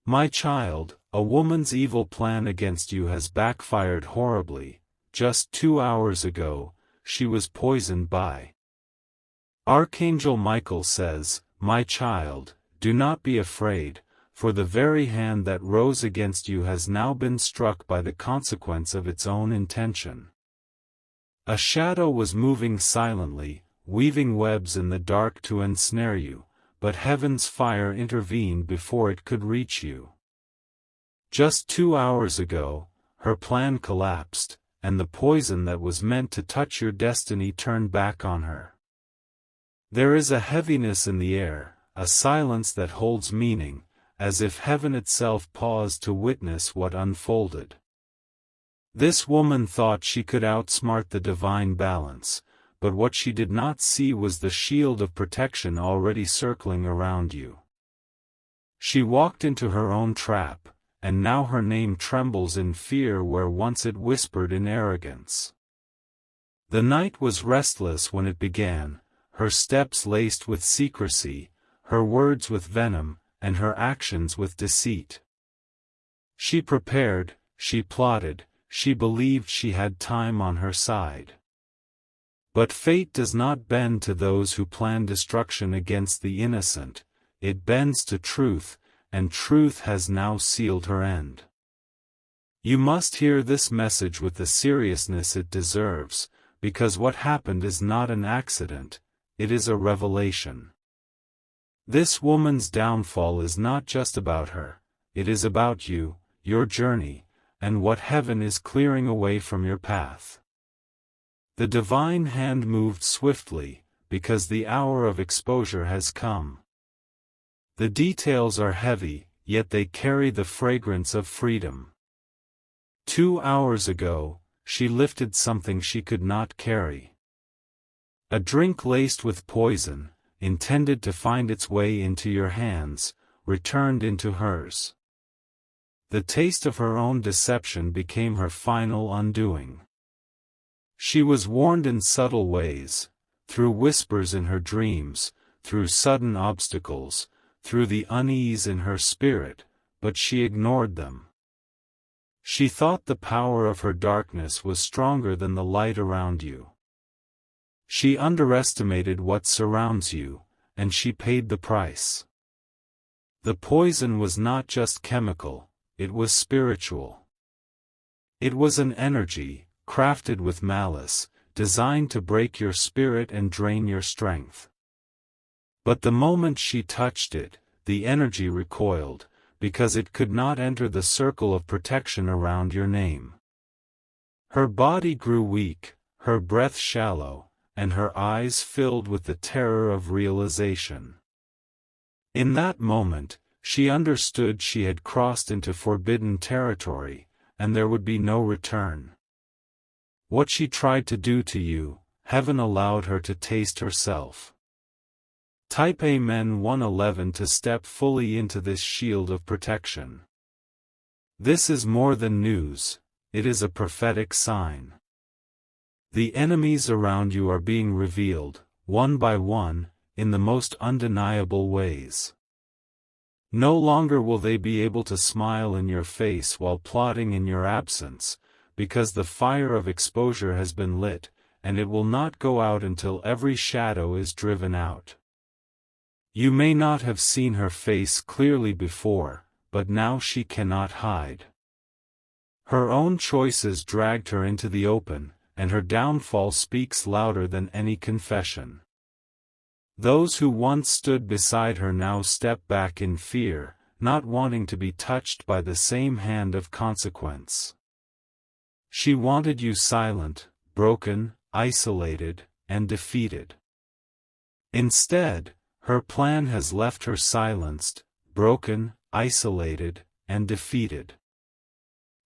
My child, a woman's evil plan against you has backfired horribly. Just 2 hours ago, she was poisoned by. Archangel Michael says, My child, do not be afraid, for the very hand that rose against you has now been struck by the consequence of its own intention. A shadow was moving silently, weaving webs in the dark to ensnare you, but heaven's fire intervened before it could reach you. Just 2 hours ago, her plan collapsed, and the poison that was meant to touch your destiny turned back on her. There is a heaviness in the air, a silence that holds meaning, as if heaven itself paused to witness what unfolded. This woman thought she could outsmart the divine balance, but what she did not see was the shield of protection already circling around you. She walked into her own trap, and now her name trembles in fear where once it whispered in arrogance. The night was restless when it began, her steps laced with secrecy, her words with venom, and her actions with deceit. She prepared, she plotted, she believed she had time on her side. But fate does not bend to those who plan destruction against the innocent, it bends to truth, and truth has now sealed her end. You must hear this message with the seriousness it deserves, because what happened is not an accident, it is a revelation. This woman's downfall is not just about her, it is about you, your journey, and what heaven is clearing away from your path. The divine hand moved swiftly, because the hour of exposure has come. The details are heavy, yet they carry the fragrance of freedom. 2 hours ago, she lifted something she could not carry. A drink laced with poison, intended to find its way into your hands, returned into hers. The taste of her own deception became her final undoing. She was warned in subtle ways, through whispers in her dreams, through sudden obstacles, through the unease in her spirit, but she ignored them. She thought the power of her darkness was stronger than the light around you. She underestimated what surrounds you, and she paid the price. The poison was not just chemical, it was spiritual. It was an energy, crafted with malice, designed to break your spirit and drain your strength. But the moment she touched it, the energy recoiled, because it could not enter the circle of protection around your name. Her body grew weak, her breath shallow, and her eyes filled with the terror of realization. In that moment, she understood she had crossed into forbidden territory, and there would be no return. What she tried to do to you, heaven allowed her to taste herself. Type Amen 111 to step fully into this shield of protection. This is more than news, it is a prophetic sign. The enemies around you are being revealed, one by one, in the most undeniable ways. No longer will they be able to smile in your face while plotting in your absence, because the fire of exposure has been lit, and it will not go out until every shadow is driven out. You may not have seen her face clearly before, but now she cannot hide. Her own choices dragged her into the open, and her downfall speaks louder than any confession. Those who once stood beside her now step back in fear, not wanting to be touched by the same hand of consequence. She wanted you silent, broken, isolated, and defeated. Instead, her plan has left her silenced, broken, isolated, and defeated.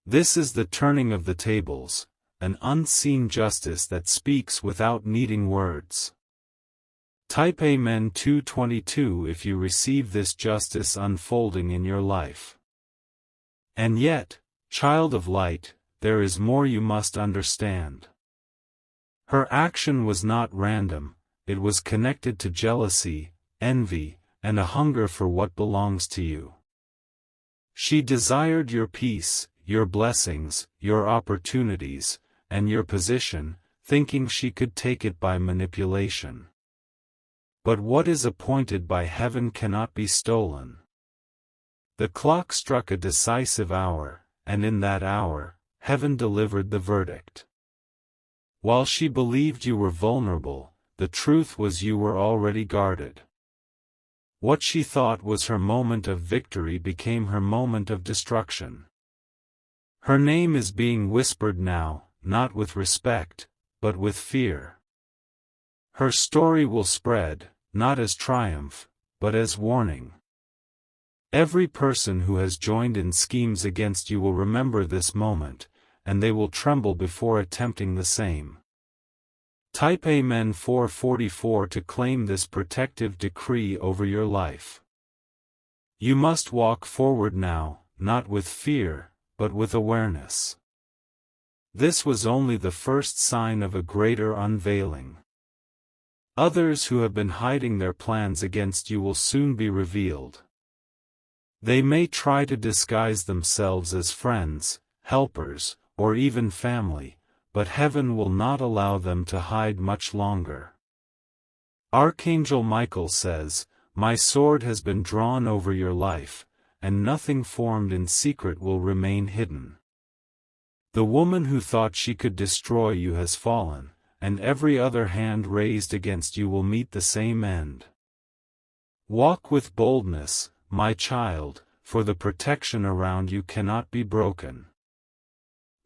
This is the turning of the tables, an unseen justice that speaks without needing words. Type Amen 222 if you receive this justice unfolding in your life. And yet, child of light, there is more you must understand. Her action was not random, it was connected to jealousy, envy, and a hunger for what belongs to you. She desired your peace, your blessings, your opportunities, and your position, thinking she could take it by manipulation. But what is appointed by heaven cannot be stolen. The clock struck a decisive hour, and in that hour, heaven delivered the verdict. While she believed you were vulnerable, the truth was you were already guarded. What she thought was her moment of victory became her moment of destruction. Her name is being whispered now, not with respect, but with fear. Her story will spread, not as triumph, but as warning. Every person who has joined in schemes against you will remember this moment, and they will tremble before attempting the same. Type Amen 444 to claim this protective decree over your life. You must walk forward now, not with fear, but with awareness. This was only the first sign of a greater unveiling. Others who have been hiding their plans against you will soon be revealed. They may try to disguise themselves as friends, helpers, or even family, but heaven will not allow them to hide much longer. Archangel Michael says, "My sword has been drawn over your life, and nothing formed in secret will remain hidden." The woman who thought she could destroy you has fallen, and every other hand raised against you will meet the same end. Walk with boldness, my child, for the protection around you cannot be broken.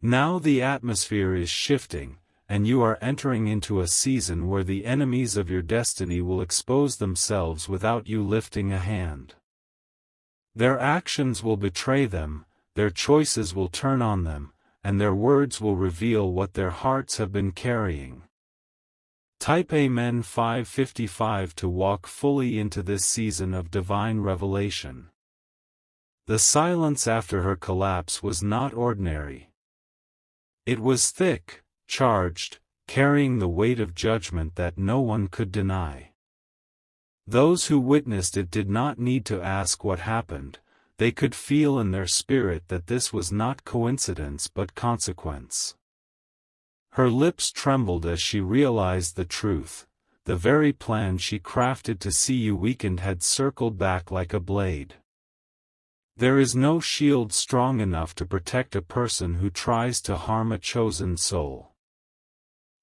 Now the atmosphere is shifting, and you are entering into a season where the enemies of your destiny will expose themselves without you lifting a hand. Their actions will betray them, their choices will turn on them, and their words will reveal what their hearts have been carrying. Type Amen 555 to walk fully into this season of divine revelation. The silence after her collapse was not ordinary. It was thick, charged, carrying the weight of judgment that no one could deny. Those who witnessed it did not need to ask what happened, they could feel in their spirit that this was not coincidence but consequence. Her lips trembled as she realized the truth. The very plan she crafted to see you weakened had circled back like a blade. There is no shield strong enough to protect a person who tries to harm a chosen soul.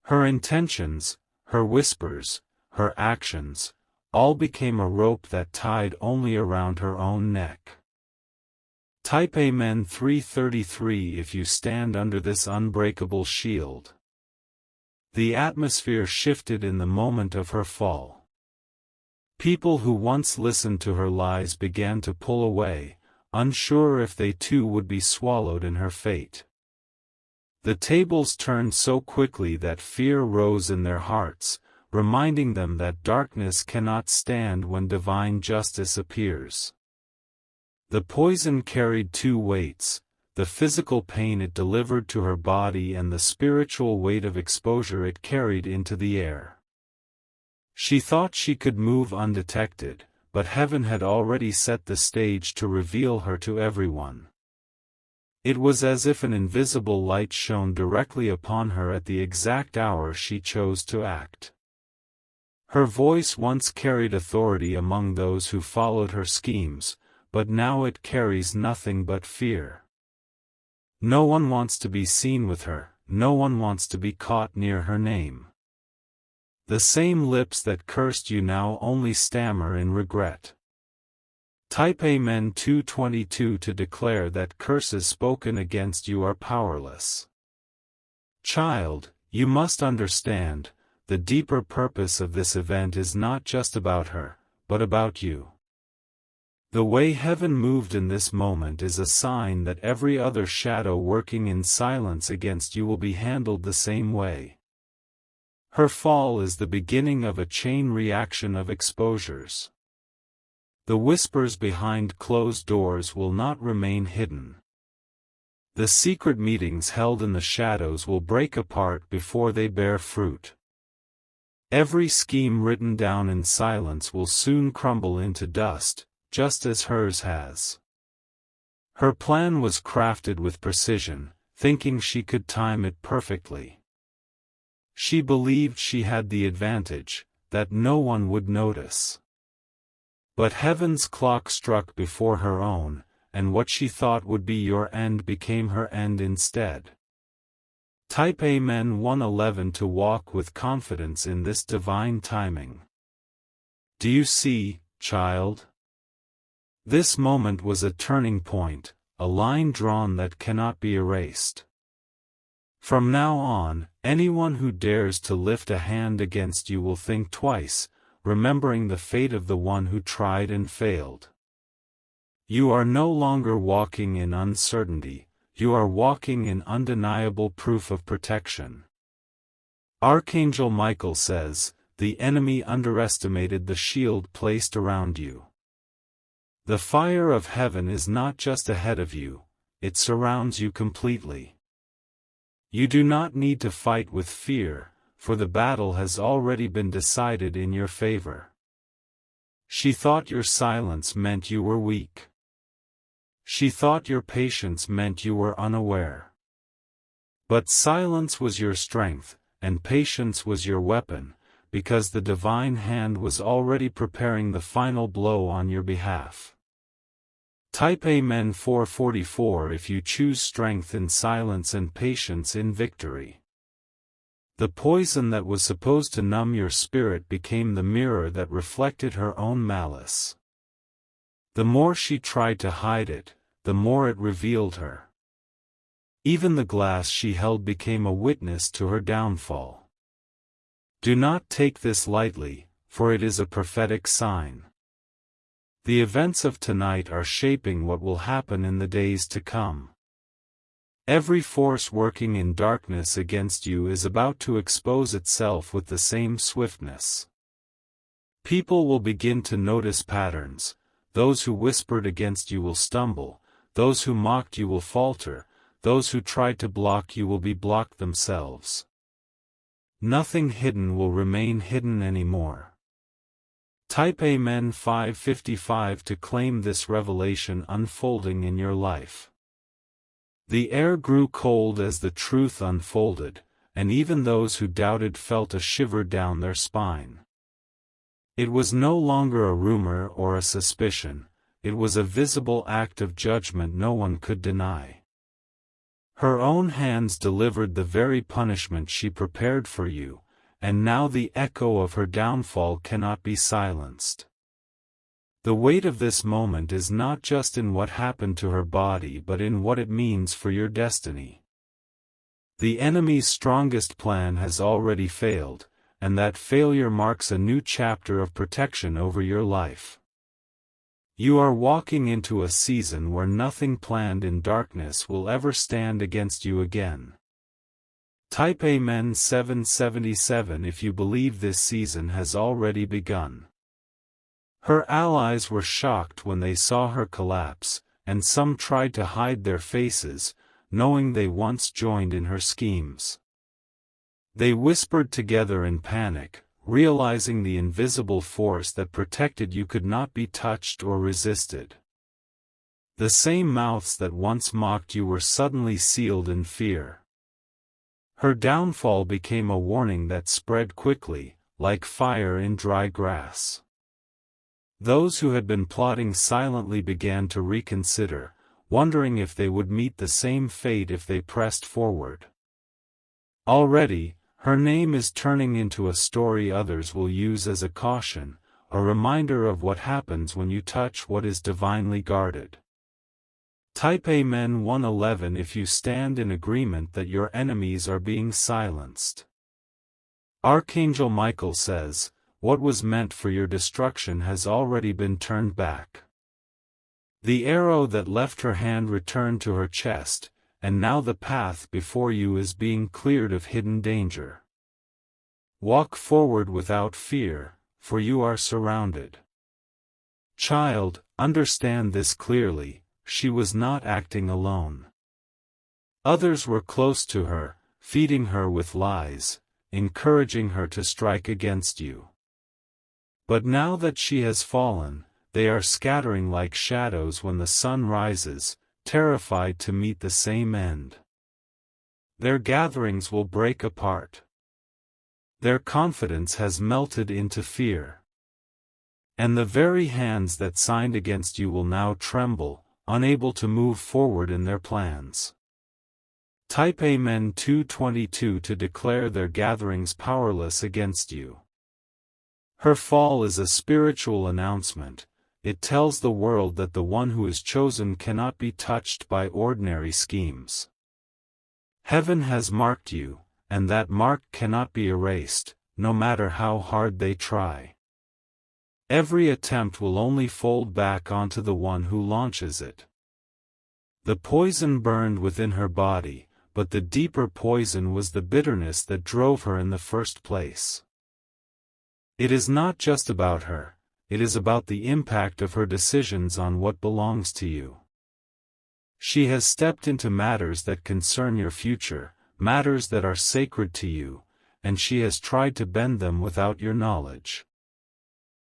Her intentions, her whispers, her actions, all became a rope that tied only around her own neck. Type Amen 333 if you stand under this unbreakable shield. The atmosphere shifted in the moment of her fall. People who once listened to her lies began to pull away, unsure if they too would be swallowed in her fate. The tables turned so quickly that fear rose in their hearts, reminding them that darkness cannot stand when divine justice appears. The poison carried two weights, the physical pain it delivered to her body and the spiritual weight of exposure it carried into the air. She thought she could move undetected, but heaven had already set the stage to reveal her to everyone. It was as if an invisible light shone directly upon her at the exact hour she chose to act. Her voice once carried authority among those who followed her schemes, but now it carries nothing but fear. No one wants to be seen with her, no one wants to be caught near her name. The same lips that cursed you now only stammer in regret. Type Amen 222 to declare that curses spoken against you are powerless. Child, you must understand, the deeper purpose of this event is not just about her, but about you. The way heaven moved in this moment is a sign that every other shadow working in silence against you will be handled the same way. Her fall is the beginning of a chain reaction of exposures. The whispers behind closed doors will not remain hidden. The secret meetings held in the shadows will break apart before they bear fruit. Every scheme written down in silence will soon crumble into dust, just as hers has. Her plan was crafted with precision, thinking she could time it perfectly. She believed she had the advantage, that no one would notice. But heaven's clock struck before her own, and what she thought would be your end became her end instead. Type Amen 111 to walk with confidence in this divine timing. Do you see, child? This moment was a turning point, a line drawn that cannot be erased. From now on, anyone who dares to lift a hand against you will think twice, remembering the fate of the one who tried and failed. You are no longer walking in uncertainty, you are walking in undeniable proof of protection. Archangel Michael says, the enemy underestimated the shield placed around you. The fire of heaven is not just ahead of you, it surrounds you completely. You do not need to fight with fear, for the battle has already been decided in your favor. She thought your silence meant you were weak. She thought your patience meant you were unaware. But silence was your strength, and patience was your weapon, because the divine hand was already preparing the final blow on your behalf. Type Amen 444 if you choose strength in silence and patience in victory. The poison that was supposed to numb your spirit became the mirror that reflected her own malice. The more she tried to hide it, the more it revealed her. Even the glass she held became a witness to her downfall. Do not take this lightly, for it is a prophetic sign. The events of tonight are shaping what will happen in the days to come. Every force working in darkness against you is about to expose itself with the same swiftness. People will begin to notice patterns. Those who whispered against you will stumble, those who mocked you will falter, those who tried to block you will be blocked themselves. Nothing hidden will remain hidden anymore. Type Amen 555 to claim this revelation unfolding in your life. The air grew cold as the truth unfolded, and even those who doubted felt a shiver down their spine. It was no longer a rumor or a suspicion, it was a visible act of judgment no one could deny. Her own hands delivered the very punishment she prepared for you, and now the echo of her downfall cannot be silenced. The weight of this moment is not just in what happened to her body but in what it means for your destiny. The enemy's strongest plan has already failed, and that failure marks a new chapter of protection over your life. You are walking into a season where nothing planned in darkness will ever stand against you again. Type Amen 777 if you believe this season has already begun. Her allies were shocked when they saw her collapse, and some tried to hide their faces, knowing they once joined in her schemes. They whispered together in panic, realizing the invisible force that protected you could not be touched or resisted. The same mouths that once mocked you were suddenly sealed in fear. Her downfall became a warning that spread quickly, like fire in dry grass. Those who had been plotting silently began to reconsider, wondering if they would meet the same fate if they pressed forward. Already, her name is turning into a story others will use as a caution, a reminder of what happens when you touch what is divinely guarded. Type Amen 111 if you stand in agreement that your enemies are being silenced. Archangel Michael says, what was meant for your destruction has already been turned back. The arrow that left her hand returned to her chest, and now the path before you is being cleared of hidden danger. Walk forward without fear, for you are surrounded. Child, understand this clearly. She was not acting alone. Others were close to her, feeding her with lies, encouraging her to strike against you. But now that she has fallen, they are scattering like shadows when the sun rises, terrified to meet the same end. Their gatherings will break apart. Their confidence has melted into fear. And the very hands that signed against you will now tremble, unable to move forward in their plans. Type Amen 2:22 to declare their gatherings powerless against you. Her fall is a spiritual announcement. It tells the world that the one who is chosen cannot be touched by ordinary schemes. Heaven has marked you, and that mark cannot be erased, no matter how hard they try. Every attempt will only fold back onto the one who launches it. The poison burned within her body, but the deeper poison was the bitterness that drove her in the first place. It is not just about her, it is about the impact of her decisions on what belongs to you. She has stepped into matters that concern your future, matters that are sacred to you, and she has tried to bend them without your knowledge.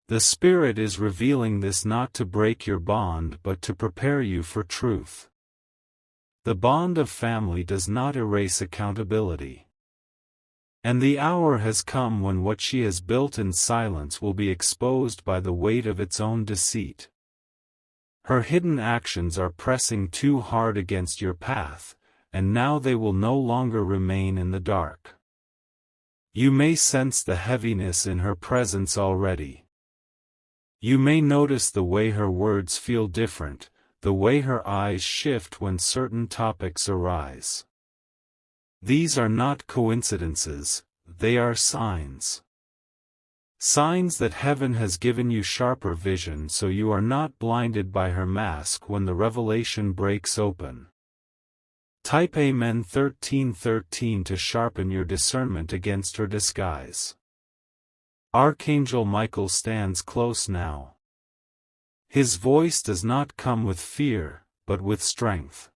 The Spirit is revealing this not to break your bond but to prepare you for truth. The bond of family does not erase accountability. And the hour has come when what she has built in silence will be exposed by the weight of its own deceit. Her hidden actions are pressing too hard against your path, and now they will no longer remain in the dark. You may sense the heaviness in her presence already. You may notice the way her words feel different, the way her eyes shift when certain topics arise. These are not coincidences, they are signs. Signs that heaven has given you sharper vision so you are not blinded by her mask when the revelation breaks open. Type Amen 13:13 to sharpen your discernment against her disguise. Archangel Michael stands close now. His voice does not come with fear, but with strength.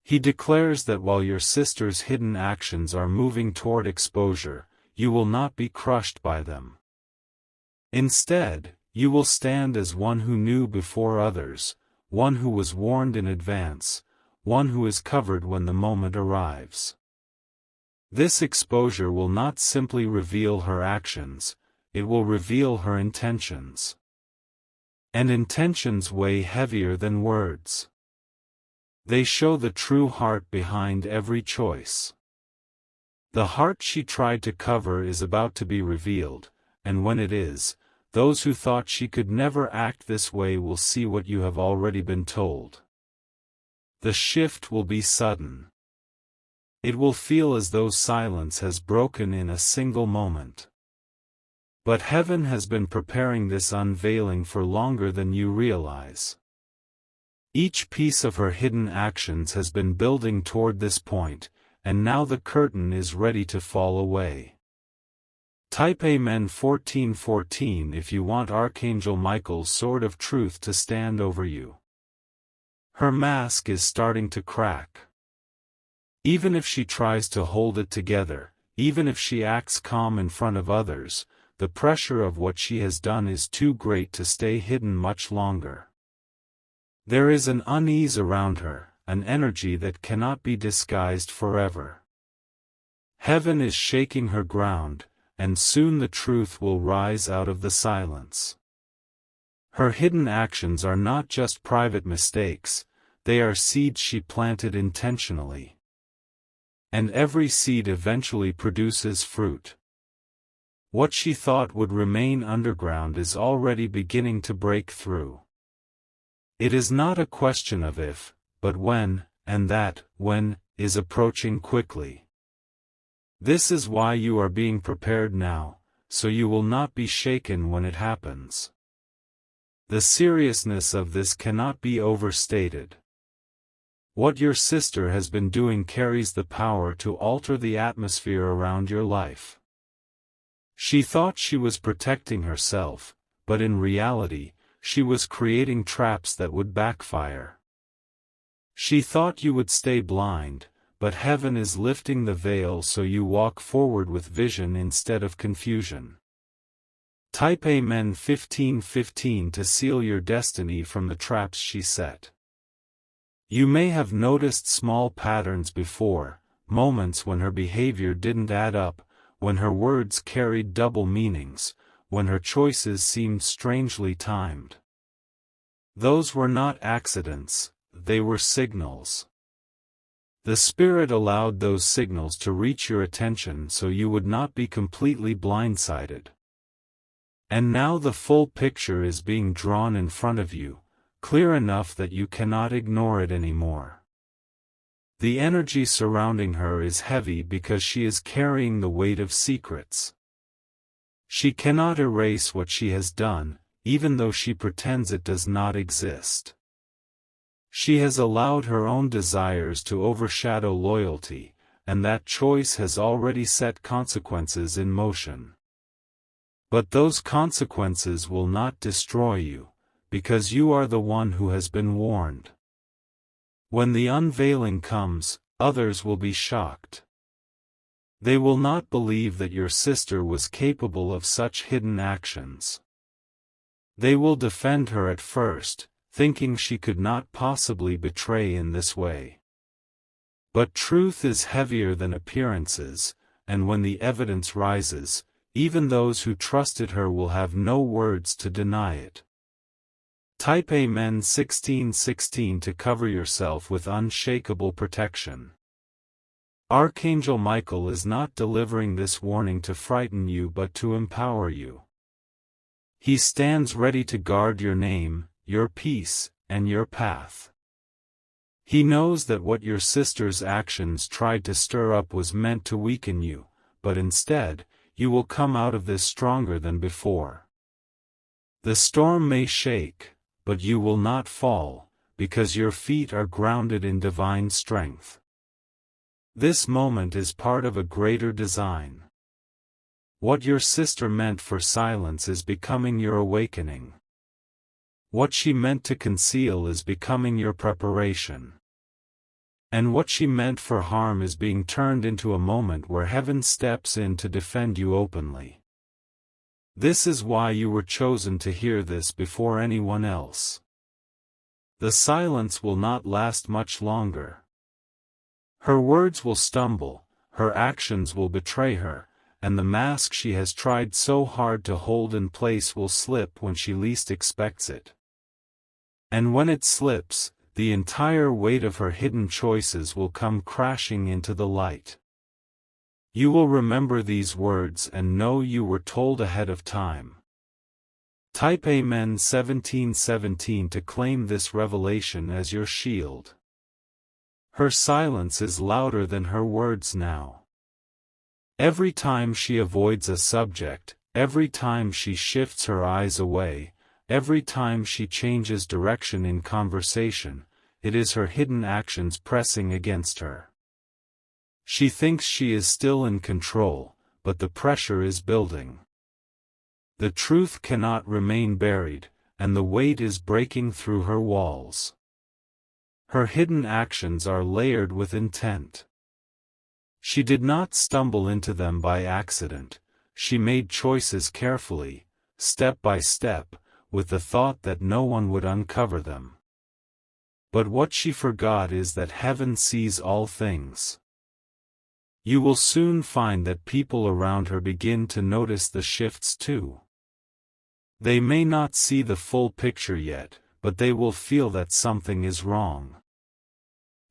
He declares that while your sister's hidden actions are moving toward exposure, you will not be crushed by them. Instead, you will stand as one who knew before others, one who was warned in advance, one who is covered when the moment arrives. This exposure will not simply reveal her actions, it will reveal her intentions. And intentions weigh heavier than words. They show the true heart behind every choice. The heart she tried to cover is about to be revealed, and when it is, those who thought she could never act this way will see what you have already been told. The shift will be sudden. It will feel as though silence has broken in a single moment. But heaven has been preparing this unveiling for longer than you realize. Each piece of her hidden actions has been building toward this point, and now the curtain is ready to fall away. Type Amen 14:14 if you want Archangel Michael's sword of truth to stand over you. Her mask is starting to crack. Even if she tries to hold it together, even if she acts calm in front of others, the pressure of what she has done is too great to stay hidden much longer. There is an unease around her, an energy that cannot be disguised forever. Heaven is shaking her ground, and soon the truth will rise out of the silence. Her hidden actions are not just private mistakes, they are seeds she planted intentionally. And every seed eventually produces fruit. What she thought would remain underground is already beginning to break through. It is not a question of if, but when, and that when is approaching quickly. This is why you are being prepared now, so you will not be shaken when it happens. The seriousness of this cannot be overstated. What your sister has been doing carries the power to alter the atmosphere around your life. She thought she was protecting herself, but in reality, she was creating traps that would backfire. She thought you would stay blind, but heaven is lifting the veil so you walk forward with vision instead of confusion. Type Amen 15:15 to seal your destiny from the traps she set. You may have noticed small patterns before, moments when her behavior didn't add up, when her words carried double meanings, when her choices seemed strangely timed. Those were not accidents, they were signals. The Spirit allowed those signals to reach your attention so you would not be completely blindsided. And now the full picture is being drawn in front of you, clear enough that you cannot ignore it anymore. The energy surrounding her is heavy because she is carrying the weight of secrets. She cannot erase what she has done, even though she pretends it does not exist. She has allowed her own desires to overshadow loyalty, and that choice has already set consequences in motion. But those consequences will not destroy you, because you are the one who has been warned. When the unveiling comes, others will be shocked. They will not believe that your sister was capable of such hidden actions. They will defend her at first, thinking she could not possibly betray in this way. But truth is heavier than appearances, and when the evidence rises, even those who trusted her will have no words to deny it. Type Amen 16:16 to cover yourself with unshakable protection. Archangel Michael is not delivering this warning to frighten you but to empower you. He stands ready to guard your name, your peace, and your path. He knows that what your sister's actions tried to stir up was meant to weaken you, but instead, you will come out of this stronger than before. The storm may shake, but you will not fall, because your feet are grounded in divine strength. This moment is part of a greater design. What your sister meant for silence is becoming your awakening. What she meant to conceal is becoming your preparation. And what she meant for harm is being turned into a moment where heaven steps in to defend you openly. This is why you were chosen to hear this before anyone else. The silence will not last much longer. Her words will stumble, her actions will betray her, and the mask she has tried so hard to hold in place will slip when she least expects it. And when it slips, the entire weight of her hidden choices will come crashing into the light. You will remember these words and know you were told ahead of time. Type Amen 17:17 to claim this revelation as your shield. Her silence is louder than her words now. Every time she avoids a subject, every time she shifts her eyes away, every time she changes direction in conversation, it is her hidden actions pressing against her. She thinks she is still in control, but the pressure is building. The truth cannot remain buried, and the weight is breaking through her walls. Her hidden actions are layered with intent. She did not stumble into them by accident, she made choices carefully, step by step, with the thought that no one would uncover them. But what she forgot is that heaven sees all things. You will soon find that people around her begin to notice the shifts too. They may not see the full picture yet, but they will feel that something is wrong.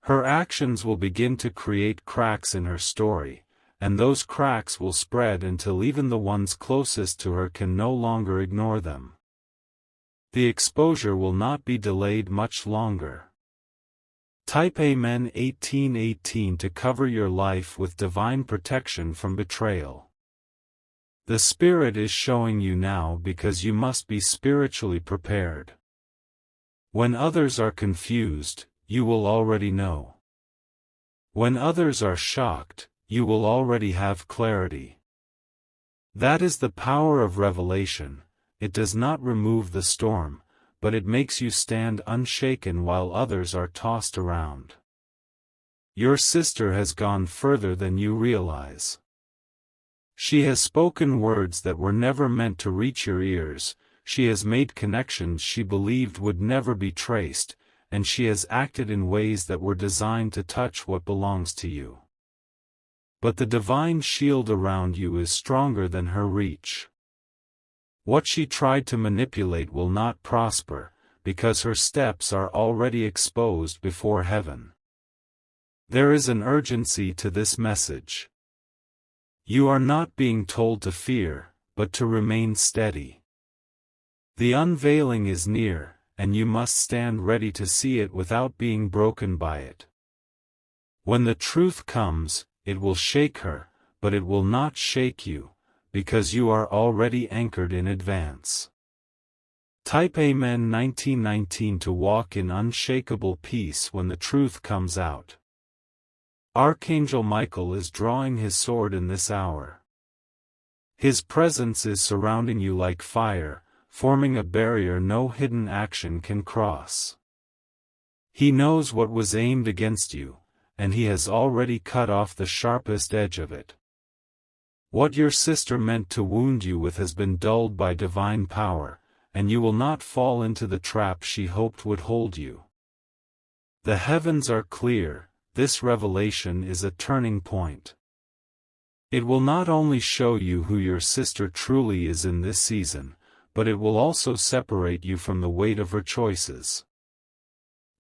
Her actions will begin to create cracks in her story, and those cracks will spread until even the ones closest to her can no longer ignore them. The exposure will not be delayed much longer. Type Amen 18:18 to cover your life with divine protection from betrayal. The Spirit is showing you now because you must be spiritually prepared. When others are confused, you will already know. When others are shocked, you will already have clarity. That is the power of revelation. It does not remove the storm, but it makes you stand unshaken while others are tossed around. Your sister has gone further than you realize. She has spoken words that were never meant to reach your ears, she has made connections she believed would never be traced, and she has acted in ways that were designed to touch what belongs to you. But the divine shield around you is stronger than her reach. What she tried to manipulate will not prosper, because her steps are already exposed before heaven. There is an urgency to this message. You are not being told to fear, but to remain steady. The unveiling is near, and you must stand ready to see it without being broken by it. When the truth comes, it will shake her, but it will not shake you, because you are already anchored in advance. Type Amen 1919 to walk in unshakable peace when the truth comes out. Archangel Michael is drawing his sword in this hour. His presence is surrounding you like fire, forming a barrier no hidden action can cross. He knows what was aimed against you, and he has already cut off the sharpest edge of it. What your sister meant to wound you with has been dulled by divine power, and you will not fall into the trap she hoped would hold you. The heavens are clear, this revelation is a turning point. It will not only show you who your sister truly is in this season, but it will also separate you from the weight of her choices.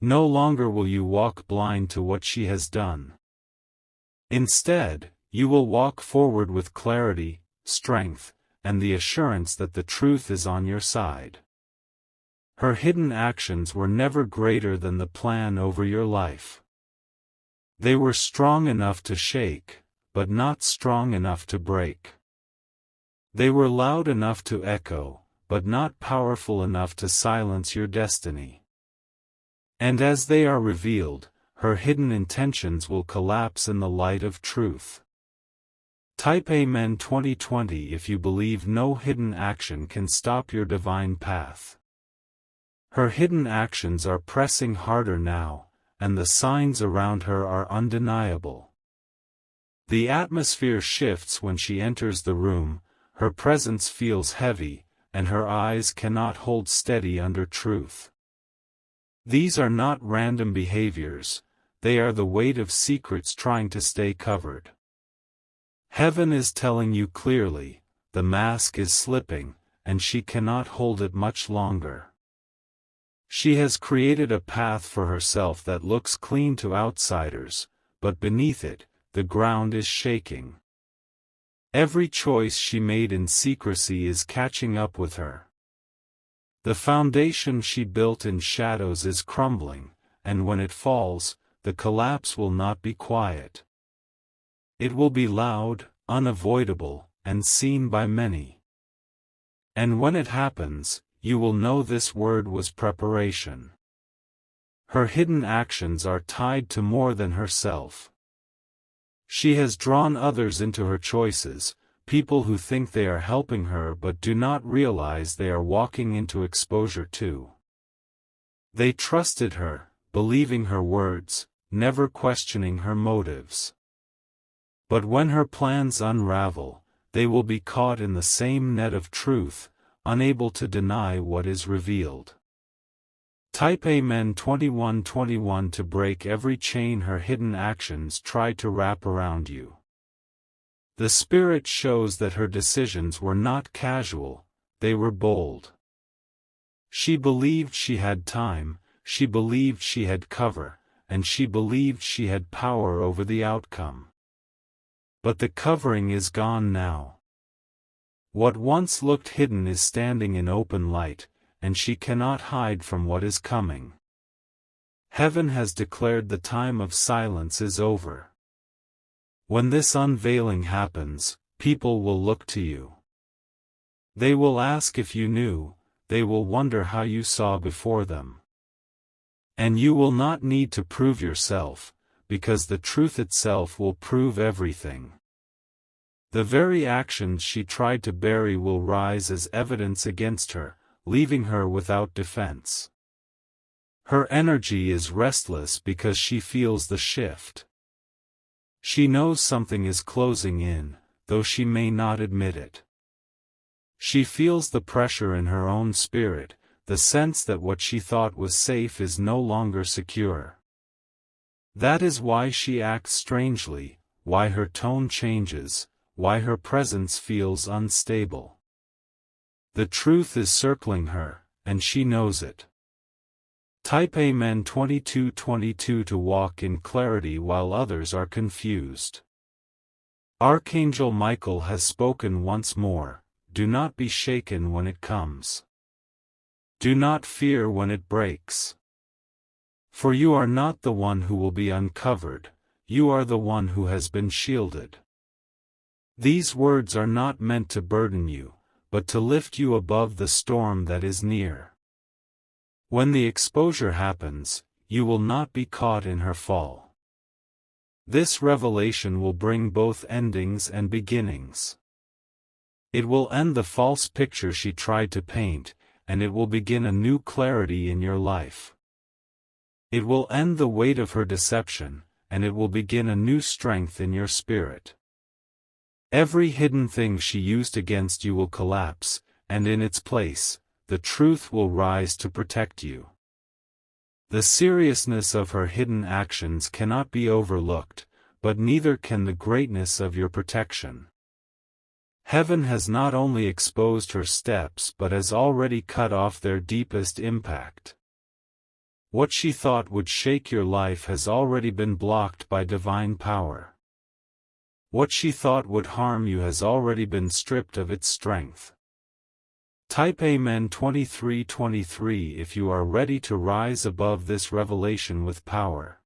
No longer will you walk blind to what she has done. Instead, you will walk forward with clarity, strength, and the assurance that the truth is on your side. Her hidden actions were never greater than the plan over your life. They were strong enough to shake, but not strong enough to break. They were loud enough to echo, but not powerful enough to silence your destiny. And as they are revealed, her hidden intentions will collapse in the light of truth. Type Amen 2020 if you believe no hidden action can stop your divine path. Her hidden actions are pressing harder now, and the signs around her are undeniable. The atmosphere shifts when she enters the room, her presence feels heavy, and her eyes cannot hold steady under truth. These are not random behaviors, they are the weight of secrets trying to stay covered. Heaven is telling you clearly, the mask is slipping, and she cannot hold it much longer. She has created a path for herself that looks clean to outsiders, but beneath it, the ground is shaking. Every choice she made in secrecy is catching up with her. The foundation she built in shadows is crumbling, and when it falls, the collapse will not be quiet. It will be loud, unavoidable, and seen by many. And when it happens, you will know this word was preparation. Her hidden actions are tied to more than herself. She has drawn others into her choices, people who think they are helping her but do not realize they are walking into exposure too. They trusted her, believing her words, never questioning her motives. But when her plans unravel, they will be caught in the same net of truth, unable to deny what is revealed. Type Amen 2121 to break every chain her hidden actions try to wrap around you. The Spirit shows that her decisions were not casual, they were bold. She believed she had time, she believed she had cover, and she believed she had power over the outcome. But the covering is gone now. What once looked hidden is standing in open light, and she cannot hide from what is coming. Heaven has declared the time of silence is over. When this unveiling happens, people will look to you. They will ask if you knew, they will wonder how you saw before them. And you will not need to prove yourself, because the truth itself will prove everything. The very actions she tried to bury will rise as evidence against her, leaving her without defense. Her energy is restless because she feels the shift. She knows something is closing in, though she may not admit it. She feels the pressure in her own spirit, the sense that what she thought was safe is no longer secure. That is why she acts strangely, why her tone changes, why her presence feels unstable. The truth is circling her, and she knows it. Type Amen 2222 to walk in clarity while others are confused. Archangel Michael has spoken once more, do not be shaken when it comes. Do not fear when it breaks. For you are not the one who will be uncovered, you are the one who has been shielded. These words are not meant to burden you, but to lift you above the storm that is near. When the exposure happens, you will not be caught in her fall. This revelation will bring both endings and beginnings. It will end the false picture she tried to paint, and it will begin a new clarity in your life. It will end the weight of her deception, and it will begin a new strength in your spirit. Every hidden thing she used against you will collapse, and in its place, the truth will rise to protect you. The seriousness of her hidden actions cannot be overlooked, but neither can the greatness of your protection. Heaven has not only exposed her steps but has already cut off their deepest impact. What she thought would shake your life has already been blocked by divine power. What she thought would harm you has already been stripped of its strength. Type Amen 2323 if you are ready to rise above this revelation with power.